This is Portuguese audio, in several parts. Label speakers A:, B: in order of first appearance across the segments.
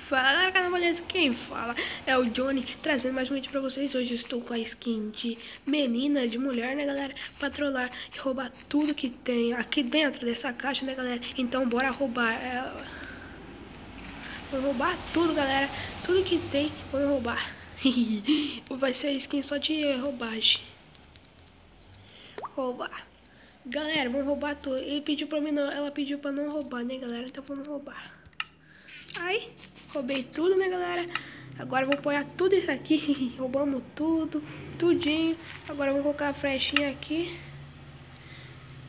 A: Fala galera, canal Beleza, quem fala é o Johnny, trazendo mais um vídeo pra vocês. Hoje estou com a skin de menina, de mulher, né galera, pra trollar e roubar tudo que tem aqui dentro dessa caixa, né galera. Então bora roubar, vou roubar tudo galera, tudo que tem, vou roubar. Vai ser skin só de roubagem. Roubar. Galera, vamos roubar tudo. Ele pediu pra mim não, ela pediu pra não roubar, né galera, então vamos roubar. Ai, roubei tudo, né, galera? Agora eu vou apoiar tudo isso aqui. Roubamos tudo, tudinho. Agora eu vou colocar a flechinha aqui.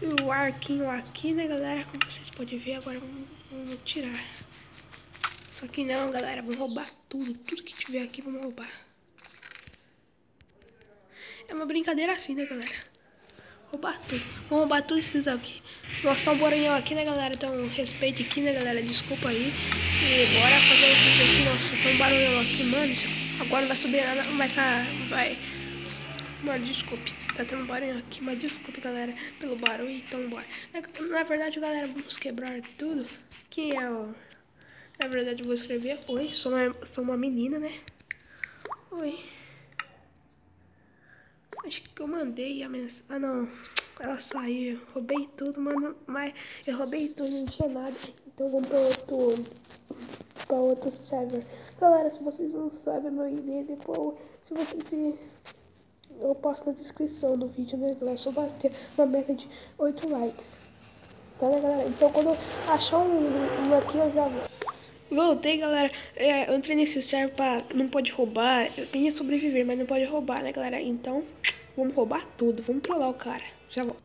A: E o arquinho aqui, né, galera? Como vocês podem ver, agora vamos tirar. Só que não, galera, vamos roubar tudo. Tudo que tiver aqui, vamos roubar. É uma brincadeira assim, né, galera? Roubar tudo. Vamos roubar tudo esses aqui. Nossa, tá um boranhão aqui, né, galera? Então, respeite aqui, né, galera? Desculpa aí. E bora fazer o vídeo aqui. Nossa, tá um barulhão aqui, mano. Agora não vai subir nada. Vai. Mano, desculpe. Tá tendo um barulhão aqui, mas desculpe, galera, pelo barulho. Então, bora. Na verdade, galera, vamos quebrar tudo. Quem é, ó? Na verdade, eu vou escrever. Oi, sou uma menina, né? Oi. Acho que eu mandei a mensagem. Ah, não. Ela saiu. Roubei tudo, mano. Mas eu roubei tudo, não tinha nada. Então vamos pra outro server. Galera, se vocês não sabem meu e-mail, depois se vocês eu posto na descrição do vídeo, né, galera? Só bater uma meta de 8 likes. Tá, né, galera? Então quando eu achar um aqui, eu já vou. Voltei, galera. Eu entrei nesse server pra... Não pode roubar. Eu queria sobreviver, mas não pode roubar, né, galera? Então, vamos roubar tudo. Vamos trollar o cara. Já vou.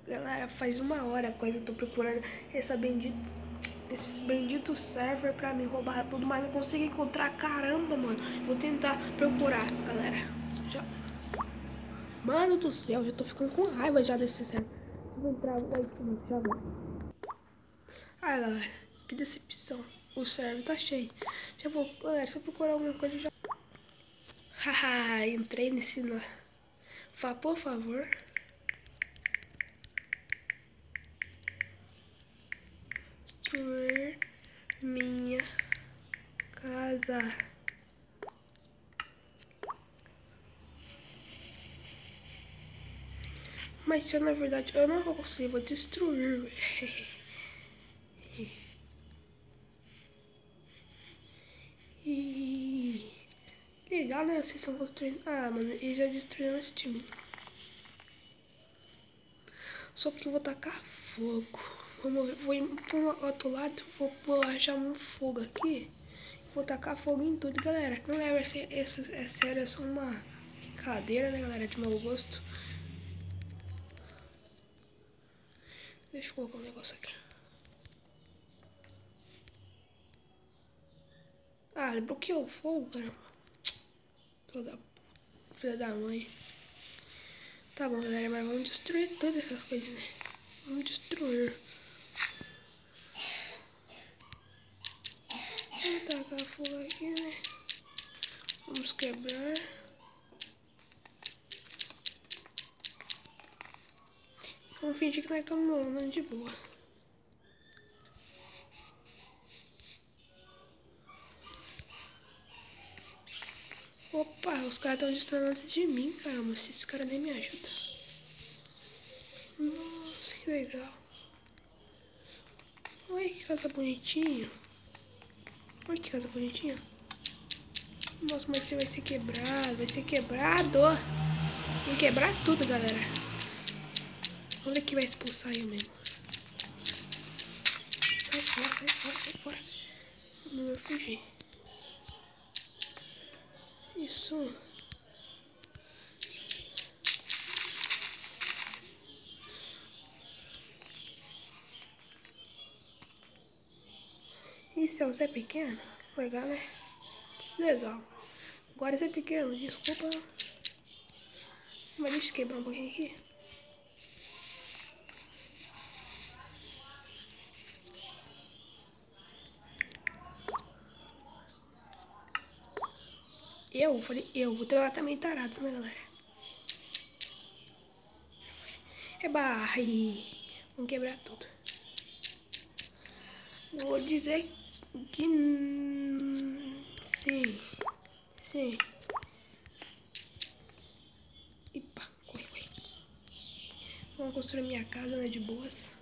A: Galera, faz 1 hora quase eu tô procurando esse bendito server pra me roubar tudo, mas não consigo encontrar. Caramba, mano. Vou tentar procurar, galera. Já... Mano do céu, já tô ficando com raiva já desse server. Se eu entrar aí, já vou. Ai, galera, que decepção. O server tá cheio. Já vou, galera, se eu procurar alguma coisa já... Haha, entrei nesse... Fala, por favor. Destruir minha casa. Mas já na verdade eu não vou conseguir, vou destruir. E legal, né? Vocês estão construindo. Ah, mano, eles já destruíram antes de mim. Só porque eu vou tacar fogo. Vou ir pro outro lado, vou achar um fogo aqui. Vou tacar fogo em tudo, galera. Não leva é sério, é só uma brincadeira, né, galera? De mau gosto. Deixa eu colocar um negócio aqui. Ah, ele bloqueou o fogo, caramba. Filha da mãe. Tá bom, galera, mas vamos destruir todas essas coisas, né? Vamos destruir. Vamos tacar fogo aqui, né? Vamos quebrar. Vamos fingir que nós estamos andando de boa. Opa, os caras estão destruindo antes de mim, caramba. Esses caras nem me ajudam. Nossa, que legal. Olha que casa bonitinha. Olha que casa bonitinha. Nossa, mas você vai ser quebrado. Vai ser quebrado. Vou quebrar tudo, galera. Olha que vai expulsar eu mesmo. Sai fora, sai fora, sai fora. Não vai fugir. Isso. Esse é o Zé Pequeno? Legal, né? Legal. Agora Zé Pequeno, desculpa. Mas deixa eu quebrar um pouquinho aqui. Eu vou trollar também tarados, né, galera? É barra e vamos quebrar tudo. Vou dizer que sim. Sim. Epa, corre. Vamos construir minha casa, né, de boas.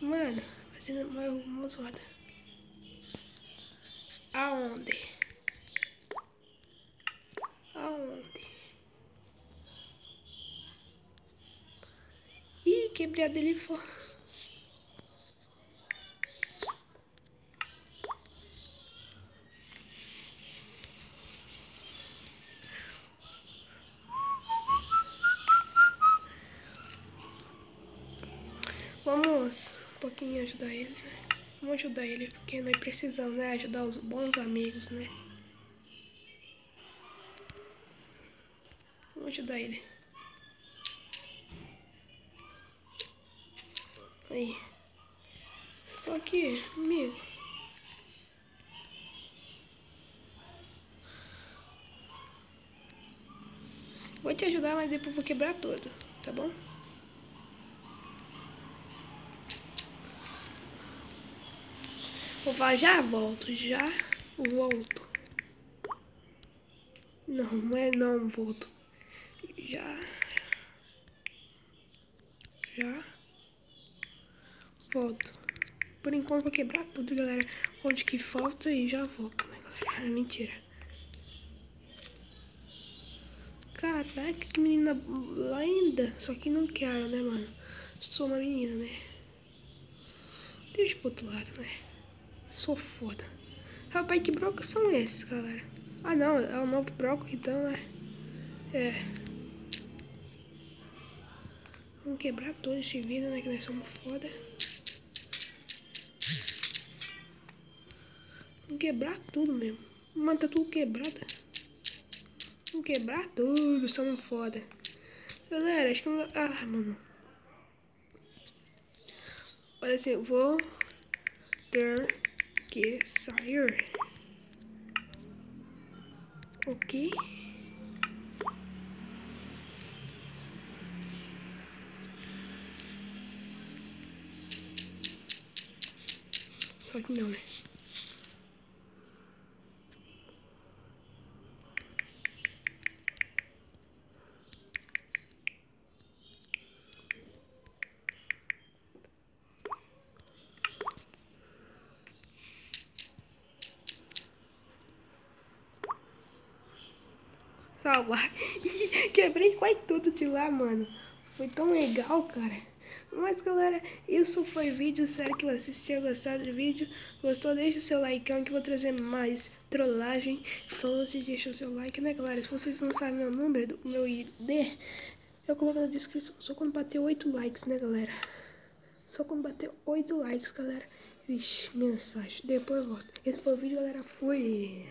A: Mano, vai ser uma zoada. Aonde? Ih, quebrei a dele fora. Vamos um pouquinho ajudar ele, né? Vamos ajudar ele, porque nós precisamos, né? Ajudar os bons amigos, né? Vamos ajudar ele. Aí. Só que, amigo. Vou te ajudar, mas depois vou quebrar tudo, tá bom? Vou falar, já volto. Não volto. Já volto. Por enquanto vou quebrar tudo, galera. Onde que falta e já volto, né, galera? É mentira. Caraca, que menina linda. Só que não quero, né, mano? Sou uma menina, né? Deixa pro outro lado, né? Sou foda. Rapaz, que brocos são esses, galera? Ah, não. É o novo broco, então, né? É. Vamos quebrar todo esse vidro, né? Que nós somos foda. Vamos quebrar tudo mesmo. Mano, tá tudo quebrado. Vamos quebrar tudo, somos foda. Galera, acho que não... Ah, mano. Olha assim, eu vou ter que sair. Ok? Só que não, né? Salvar. Quebrei quase tudo de lá, mano. Foi tão legal, cara. Mas, galera, isso foi vídeo. Espero que vocês tenham gostado do vídeo. Gostou? Deixa o seu like, que eu vou trazer mais trollagem. Só vocês deixam o seu like, né, galera? Se vocês não sabem meu número, meu ID, eu coloco na descrição. Só quando bater 8 likes, né, galera? Só quando bater 8 likes, galera. Vixe, mensagem. Depois eu volto. Esse foi o vídeo, galera. Fui.